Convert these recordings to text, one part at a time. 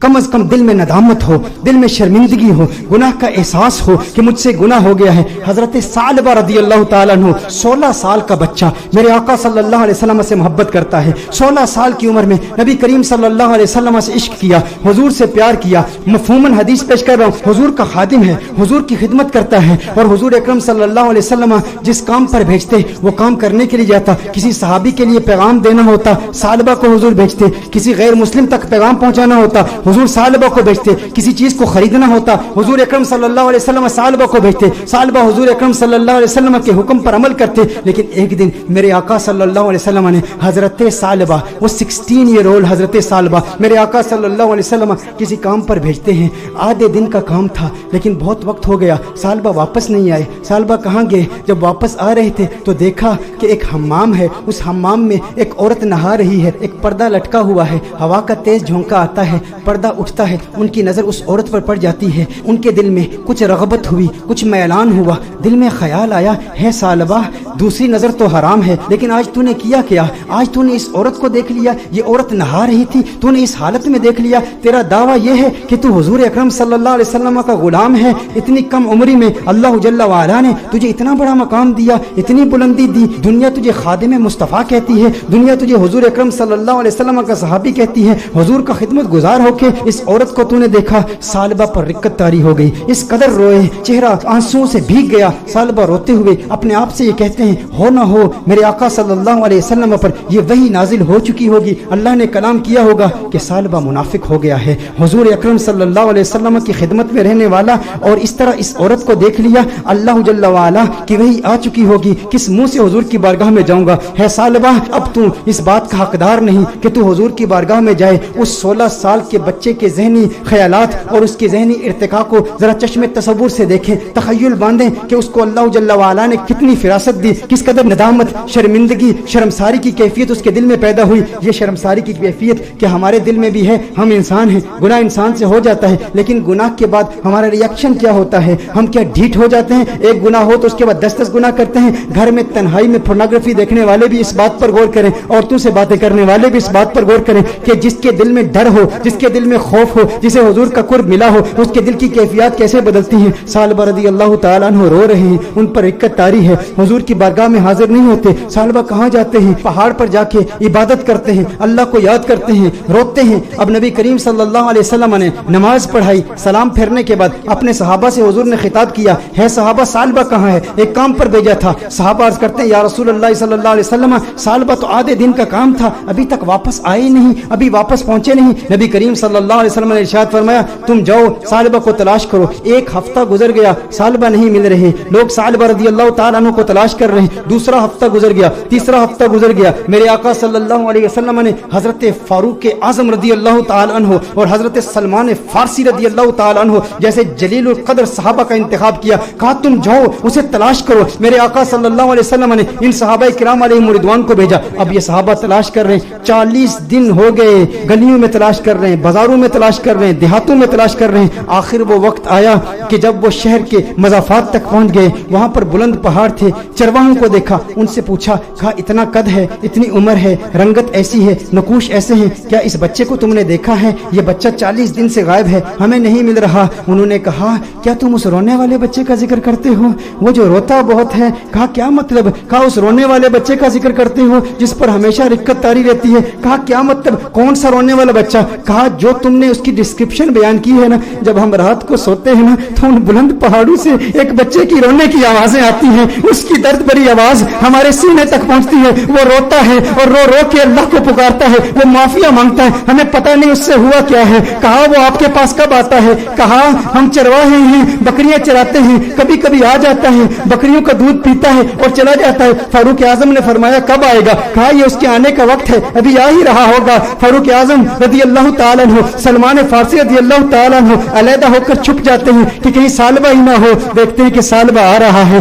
کم از کم دل میں ندامت ہو، دل میں شرمندگی ہو، گناہ کا احساس ہو کہ مجھ سے گناہ ہو گیا ہے۔ حضرت ثعلبہ رضی اللہ تعالیٰ عنہ 16 سال کا بچہ میرے آقا صلی اللہ علیہ وسلم سے محبت کرتا ہے، 16 سال کی عمر میں نبی کریم صلی اللہ علیہ وسلم سے عشق کیا، حضور سے پیار کیا، مفہوماً حدیث پیش کر رہا ہوں، حضور کا خادم ہے، حضور کی خدمت کرتا ہے، اور حضور اکرم صلی اللہ علیہ وسلم جس کام پر بھیجتے وہ کام کرنے کے لیے جاتا۔ کسی صحابی کے لیے پیغام دینا ہوتا، ثعلبہ کو حضور بھیجتے، کسی غیر مسلم تک پیغام پہنچانا ہوتا، حضور ثعلبہ کو بھیجتے، کسی چیز کو خریدنا ہوتا، حضور اکرم صلی اللہ علیہ وسلم ثعلبہ کو بھیجتے، ثعلبہ حضور اکرم صلی اللہ علیہ وسلم کے حکم پر عمل کرتے۔ لیکن ایک دن میرے آقا صلی اللہ علیہ وسلم نے حضرت ثعلبہ، وہ 16 ایئر اولڈ حضرت ثعلبہ میرے آقا صلی اللہ علیہ وسلم کسی کام پر بھیجتے ہیں، آدھے دن کا کام تھا لیکن بہت وقت ہو گیا، ثعلبہ واپس نہیں آئے۔ ثعلبہ کہاں گئے؟ جب واپس آ رہے تھے تو دیکھا کہ ایک حمام ہے، اس حمام میں ایک عورت نہا رہی ہے، ایک پردہ لٹکا ہوا ہے، ہوا کا تیز جھونکا آتا ہے، پردہ اٹھتا ہے، ان کی نظر اس عورت پر پڑ جاتی ہے، ان کے دل میں کچھ رغبت ہوئی، کچھ میلان ہوا، دل میں خیال آیا، ہے ثعلبہ دوسری نظر تو حرام ہے لیکن آج تو نے کیا کیا؟ آج تو نے اس عورت کو دیکھ لیا، یہ عورت نہا رہی تھی، تو نے اس حالت میں دیکھ لیا، تیرا دعویٰ یہ ہے کہ تو حضور اکرم صلی اللہ علیہ وسلم کا غلام ہے، اتنی کم عمری میں اللہ جل وعلا نے تجھے اتنا بڑا مقام دیا، اتنی بلندی دی، دنیا تجھے خادم مصطفیٰ کہتی ہے، دنیا تجھے حضور اکرم صلی اللہ علیہ وسلم کا صحابی کہتی ہے، حضور کا خدمت گزار ہو کے اس عورت کو تو نے دیکھا۔ ثعلبہ پر رقت طاری ہو گئی، اس قدر روئے، چہرہ آنسوؤں سے بھیگ گیا۔ ثعلبہ روتے ہوئے اپنے آپ سے یہ کہتے ہیں، ہو نہ ہو میرے آقا صلی اللہ علیہ وسلم پر یہ وحی نازل ہو چکی ہوگی، اللہ نے کلام کیا ہوگا کہ ثعلبہ منافق ہو گیا ہے، حضور اکرم صلی اللہ علیہ وسلم کی خدمت میں رہنے والا، اور اس طرح اس عورت کو دیکھ لیا، اللہ جل وعلا کی وحی آ چکی ہوگی، کس منہ سے حضور کی بارگاہ میں جاؤں گا؟ ہے ثعلبہ اب تو اس بات کا حقدار نہیں کہ تو حضور کی بارگاہ میں جائے۔ اس 16 سال کے بچے کے ذہنی خیالات اور اس کے ذہنی ارتقاء کو ذرا چشم تصور سے دیکھیں، تخیل باندھیں کہ اس کو اللہ جل وعلا نے کتنی فراست دی، کس قدر ندامت، شرمندگی، شرمساری کی کیفیت اس کے دل میں پیدا ہوئی۔ یہ شرمساری کی کیفیت کہ ہمارے دل میں بھی ہے، ہم انسان ہیں، گناہ انسان سے ہو جاتا ہے، لیکن گناہ کے بعد ہمارا ری ایکشن کیا ہوتا ہے؟ ہم کیا ڈھیٹ ہو جاتے ہیں؟ ایک گناہ ہو تو اس کے بعد 10 گناہ کرتے ہیں۔ گھر میں تنہائی میں پورنوگرافی دیکھنے والے بھی اس بات پر غور کریں، عورتوں سے باتیں کرنے والے بھی اس بات پر غور کریں کہ جس کے دل میں ڈر ہو، جس کے دل میں خوف ہو، جسے حضور کا قرب ملا ہو، اس کے دل کی کیفیات کیسے بدلتی ہیں۔ ثعلبہ رضی اللہ تعالیٰ عنہ رو رہے ہیں، ان پر رقت طاری ہے، حضور کی بارگاہ میں حاضر نہیں ہوتے۔ ثعلبہ کہاں جاتے ہیں؟ پہاڑ پر جا کے عبادت کرتے ہیں، اللہ کو یاد کرتے ہیں، روتے ہیں۔ اب نبی کریم صلی اللہ علیہ وسلم نے نماز پڑھائی، سلام پھیرنے کے بعد اپنے صحابہ سے حضور نے خطاب کیا، ہے صحابہ ثعلبہ کہاں ہے؟ ایک کام پر بھیجا تھا۔ صحابہ عرض کرتے ہیں، یا رسول اللہ صلی اللہ علیہ وسلم ثعلبہ تو آدھے دن کا کام تھا، ابھی تک واپس آئے نہیں، ابھی واپس پہنچے نہیں۔ نبی کریم صلی اللہ علیہ وسلم نے ارشاد فرمایا، تم جاؤ ثعلبہ کو تلاش کرو۔ ایک ہفتہ گزر گیا، ثعلبہ نہیں مل رہے، لوگ ثعلبہ رضی اللہ تعالیٰ عنہ کو تلاش کر رہے ہیں۔ دوسرا ہفتہ گزر گیا، تیسرا ہفتہ گزر گیا، میرے آقا صلی اللہ علیہ وسلم نے حضرت فاروق اعظم رضی اللہ تعالیٰ عنہ اور حضرت سلمان فارسی رضی اللہ تعالیٰ عنہ جیسے جلیل القدر صحابہ کا انتخاب کیا، کہا تم جاؤ اسے تلاش کرو۔ میرے آقا صلی اللہ علیہ وسلم نے ان صحابہ کرام علیہم رضوان کو بھیجا۔ اب یہ صحابہ تلاش کر رہے ہیں، 40 دن ہو گئے، گلیوں میں تلاش کر رہے ہیں، بازاروں میں تلاش کر رہے ہیں، دیہاتوں میں تلاش کر رہے ہیں۔ آخر وہ وقت آیا کہ جب وہ شہر کے مضافات تک پہنچ گئے، وہاں پر بلند پہاڑ تھے، چرواہوں کو دیکھا، ان سے پوچھا، کہا اتنا قد ہے، اتنی عمر ہے، رنگت ایسی ہے، نقوش ایسے ہیں، کیا اس بچے کو تم نے دیکھا ہے؟ یہ بچہ 40 دن سے غائب ہے، ہمیں نہیں مل رہا۔ انہوں نے کہا، کیا تم اس رونے والے بچے کا ذکر کرتے ہو، وہ جو روتا بہت ہے؟ کہا کیا مطلب؟ کہا اس رونے والے بچے کا ذکر کرتے ہو جس پر ہمیشہ رقت طاری رہتی ہے؟ کہا کیا مطلب، کون سا رونے والا بچہ؟ کہا جو تم نے اس کی ڈسکرپشن بیان کی ہے نا، جب ہم رات کو سوتے ہیں نا تو ان بلند پہاڑوں سے ایک بچے کی رونے کی آوازیں آتی ہیں، اس کی درد بھری آواز ہمارے سینے تک پہنچتی ہے، وہ روتا ہے اور رو رو کے اللہ کو پکارتا ہے، وہ معافیا مانگتا ہے، ہمیں پتہ نہیں اس سے ہوا کیا ہے۔ کہا وہ آپ کے پاس کب آتا ہے؟ کہا ہم چرواہے ہیں، بکریاں چراتے ہیں، کبھی کبھی آ جاتا ہے، بکریوں کا دودھ پیتا ہے اور چلا جاتا ہے۔ فاروق اعظم نے فرمایا کب آئے گا؟ کہا یہ اس کے آنے کا وقت ہے، ابھی آ ہی رہا ہوگا۔ فاروق اعظم رضی اللہ تعالیٰ عنہ، سلمان فارسی رضی اللہ تعالیٰ عنہ علیحدہ ہو کر چھپ جاتے ہیں کہ کہیں ثعلبہ ہی نہ ہو۔ دیکھتے ہیں کہ ثعلبہ آ رہا ہے،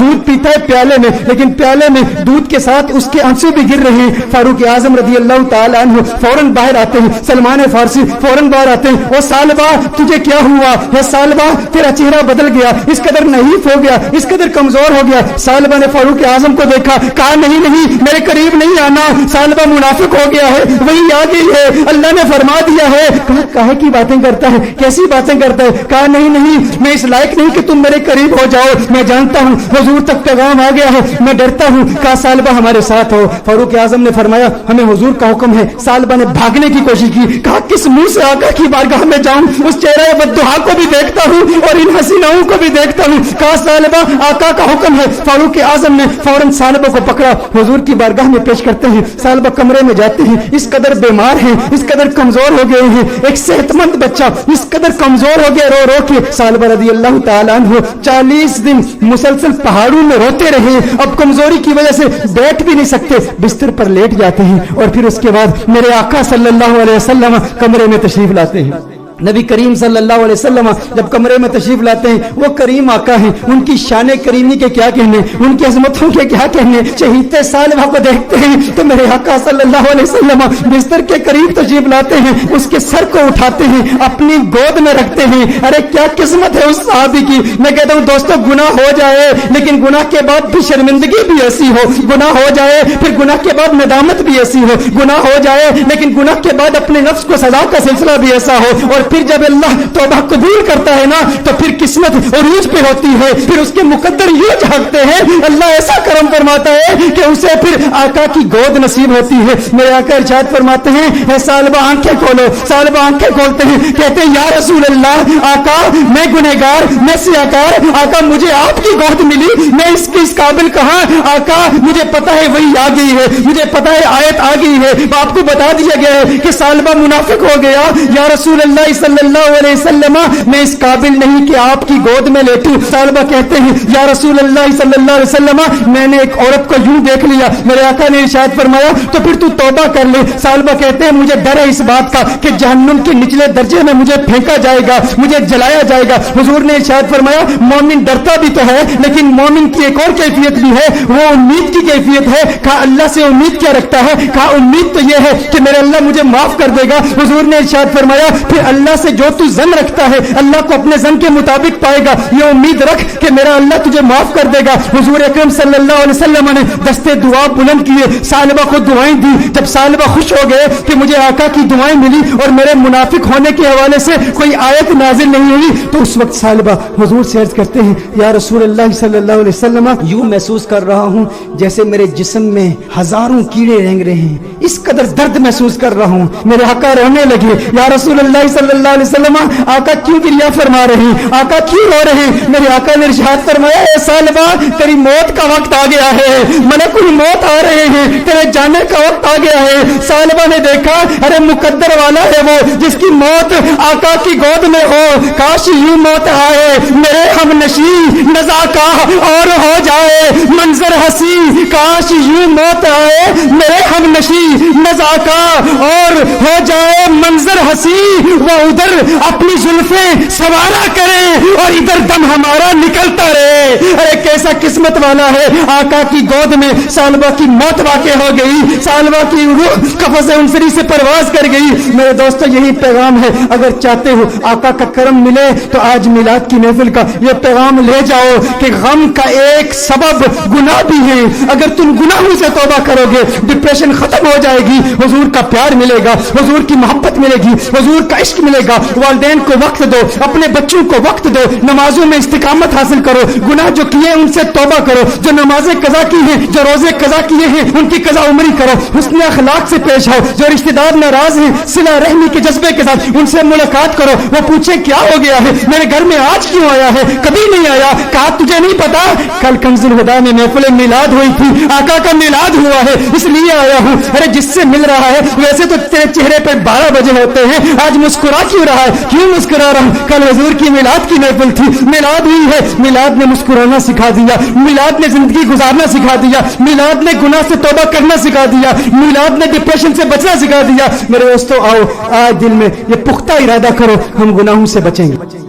دودھ پیتا ہے پیالے میں، لیکن پیالے میں دودھ کے ساتھ اس کے آنسو بھی گر رہے ہیں. فاروق اعظم رضی اللہ تعالیٰ عنہ فوراً باہر آتے ہیں، سلمان فارسی فوراً باہر آتے ہیں. او سالبہ تجھے کیا ہوا ہے؟ سالبہ تیرا چہرہ بدل گیا، اس قدر نحیف ہو گیا، اس قدر کمزور ہو گیا. سالبہ نے فاروق اعظم کو دیکھا، کہا نہیں نہیں میرے قریب نہیں آنا، سالبہ منافق ہو گیا ہے، وہی آ گئی ہے، اللہ نے فرما دیا ہے. کہا کہے کی باتیں کرتا ہے، کیسی باتیں کرتا ہے؟ کہا نہیں نہیں میں اس لائق نہیں کہ تم میرے قریب ہو جاؤ، میں جانتا ہوں حضور تک پیغام آ گیا ہے، میں ڈرتا ہوں. کہا سالبہ ہمارے ساتھ ہو. فاروق اعظم نے فرمایا ہمیں حضور کا حکم ہے. سالبہ نے بھاگنے کی کوشش کی، کہا کس منہ سے آقا کی بارگاہ میں جاؤں، اس چہرہ بددعا کو بھی دیکھتا ہوں اور ان حسیناؤں کو بھی دیکھتا ہوں. کہا سالبہ آقا کا حکم ہے. فاروق اعظم نے فوراً سالبہ کو پکڑا، حضور کی بارگاہ میں پیش کرتے ہیں. سالبہ کمرے میں جاتے ہیں، اس قدر بیمار ہیں، اس قدر کمزور ہو گئے ہیں، ایک صحت مند بچہ اس قدر کمزور ہو گیا رو رو کے. سالبہ رضی اللہ تعالیٰ عنہ 40 دن مسلسل پہاڑوں میں روتے رہے. اب کمزوری کی وجہ سے بیٹھ بھی نہیں سکتے، بستر پر لیٹ جاتے ہیں. اور پھر اس کے بعد میرے آقا صلی اللہ علیہ وسلم کمرے میں تشریف لاتے ہیں. نبی کریم صلی اللہ علیہ وسلم جب کمرے میں تشریف لاتے ہیں، وہ کریم آقا ہیں، ان کی شان کریمی کے کیا کہنے، ان کی عظمتوں کے کیا کہنے. چہیتے سالبہ کو دیکھتے ہیں تو میرے آقا صلی اللہ علیہ وسلم بستر کے قریب تشریف لاتے ہیں، اس کے سر کو اٹھاتے ہیں، اپنی گود میں رکھتے ہیں. ارے کیا قسمت ہے اس صحابی کی. میں کہتا ہوں دوستو گناہ ہو جائے لیکن گناہ کے بعد بھی شرمندگی بھی ایسی ہو، گناہ ہو جائے پھر گناہ کے بعد ندامت بھی ایسی ہو، گناہ ہو جائے لیکن گناہ کے بعد اپنے نفس کو سزا کا سلسلہ بھی ایسا ہو. اور پھر جب اللہ توبہ قبول کرتا ہے نا تو پھر قسمت عروج پہ ہوتی ہے، پھر اس کے مقدر یہ جھانکتے ہیں، اللہ ایسا کرم فرماتا ہے کہ اسے پھر آقا کی گود نصیب ہوتی ہے. میرے آقا ارشاد فرماتے ہیں اے سالبہ آنکھیں کھولو. سالبہ آنکھیں کھولتے ہیں، کہتے ہیں یا رسول اللہ آقا میں گنہگار، میں سیاکار، آقا مجھے آپ کی گود ملی، میں اس قابل کہاں. آقا مجھے پتا ہے وہی آ گئی ہے، مجھے پتا ہے آیت آ گئی ہے، آپ کو بتا دیا گیا ہے کہ سالبہ منافق ہو گیا. یا رسول اللہ صلی اللہ علیہ وسلم میں اس قابل نہیں کہ آپ کی گود میں لیٹوں. سالبہ کہتے ہیں یا رسول اللہ صلی اللہ علیہ وسلم میں نے ایک عورت کو یوں دیکھ لیا. میرے آقا نے ارشاد فرمایا تو پھر تو توبہ کر لے. سالبہ کہتے ہیں مجھے ڈر ہے اس بات کا کہ جہنم کے نچلے درجے میں مجھے پھینکا جائے گا، مجھے جلایا جائے گا. حضور نے ارشاد فرمایا مومن ڈرتا بھی تو ہے لیکن مومن کی ایک اور کیفیت بھی ہے، وہ امید کی کیفیت ہے. کہا اللہ سے امید کیا رکھتا ہے؟ کہا امید تو یہ ہے کہ میرے اللہ مجھے معاف کر دے گا. حضور نے ارشاد فرمایا پھر اللہ سے جو تو زن رکھتا ہے اللہ کو اپنے زن کے مطابق پائے گا، یہ امید رکھ کہ میرا اللہ تجھے معاف کر دے گا. حضور اکرم صلی اللہ علیہ وسلم نے دستے دعا بلند کیے، سالبہ کو دعائیں دی. جب سالبہ خوش ہو گئے کہ مجھے آقا کی دعائیں ملی اور میرے منافق ہونے کے حوالے سے کوئی آیت نازل نہیں ہوئی، تو اس وقت سالبہ حضور سے عرض کرتے ہیں یا رسول اللہ صلی اللہ علیہ وسلم یوں محسوس کر رہا ہوں جیسے میرے جسم میں ہزاروں کیڑے رینگ رہے ہیں، اس قدر درد محسوس کر رہا ہوں. میرے آقا رونے لگے. یا رسول اللہ صلی اللہ علیہ وسلم آقا کیوں گریہ فرما رہے ہیں، آقا کیوں رو رہے ہیں؟ میرے آقا نے ارشاد فرمایا اے سالبہ تیری موت کا وقت آ گیا ہے، ملک الموت آ رہے ہیں، تیرے جانے کا وقت آ گیا ہے. سالبہ نے دیکھا ارے مقدر والا ہے وہ جس کی موت آقا کی گود میں ہو. کاش یوں موت آئے میرے ہم نشیں نزاکا اور ہو جائے منظر ہنسی. کاش یوں موت آئے میرے ہم نشیں نزاکا اور ہو جائے منظر ہنسی. وہ ادھر اپنی زلفیں سوارا کرے اور ادھر دم ہمارا نکلتا رہے. ارے کیسا قسمت والا ہے. آقا کی گود میں سالبہ کی موت واقع ہو گئی، سالبہ کی روح قفس انصری سے پرواز کر گئی. میرے دوستو یہی پیغام ہے، اگر چاہتے ہو آقا کا کرم ملے تو آج میلاد کی محفل کا یہ پیغام لے جاؤ کہ غم کا ایک سبب گناہ بھی ہے. اگر تم گناہوں سے توبہ کرو گے ڈپریشن ختم ہو جائے گی، حضور کا پیار ملے گا، حضور کی محبت ملے گی، حضور کا عشق ملے گا. والدین کو وقت دو، اپنے بچوں کو وقت دو، نمازوں میں استقامت حاصل کرو، گناہ جو کیے ان سے توبہ کرو، جو نمازیں قضا کی ہیں، جو روزے قضا کیے ہیں ان کی قضا عمری کرو، حسن اخلاق سے پیش آؤ. جو رشتہ دار ناراض ہیں صلہ رحمی کے جذبے کے ساتھ ان سے ملاقات کرو، وہ پوچھیں کیا ہو گیا ہے، میرے گھر میں آج کیوں آیا ہے، کبھی نہیں آیا. کہا تجھے نہیں پتا کل کنز الہدیٰ میں محفل میلاد ہوئی تھی، آقا کا میلاد ہوا ہے اس لیے آیا ہوں. ارے جس سے مل رہا ہے ویسے تو تیرے چہرے پہ 12 بجے ہوتے ہیں، آج مسکرا کیوں رہا ہے؟ کیوں مسکرا رہا ہوں؟ کل حضور کی میلاد کی محفل تھی، میلاد ہوئی ہے. میلاد نے مسکرانا سکھا دیا، میلاد نے زندگی گزارنا سکھا دیا، میلاد نے گناہ سے توبہ کرنا سکھا دیا، میلاد نے ڈپریشن سے بچنا سکھا دیا. میرے دوستو آؤ آج دل میں یہ پختہ ارادہ کرو ہم گناہوں سے بچیں گے.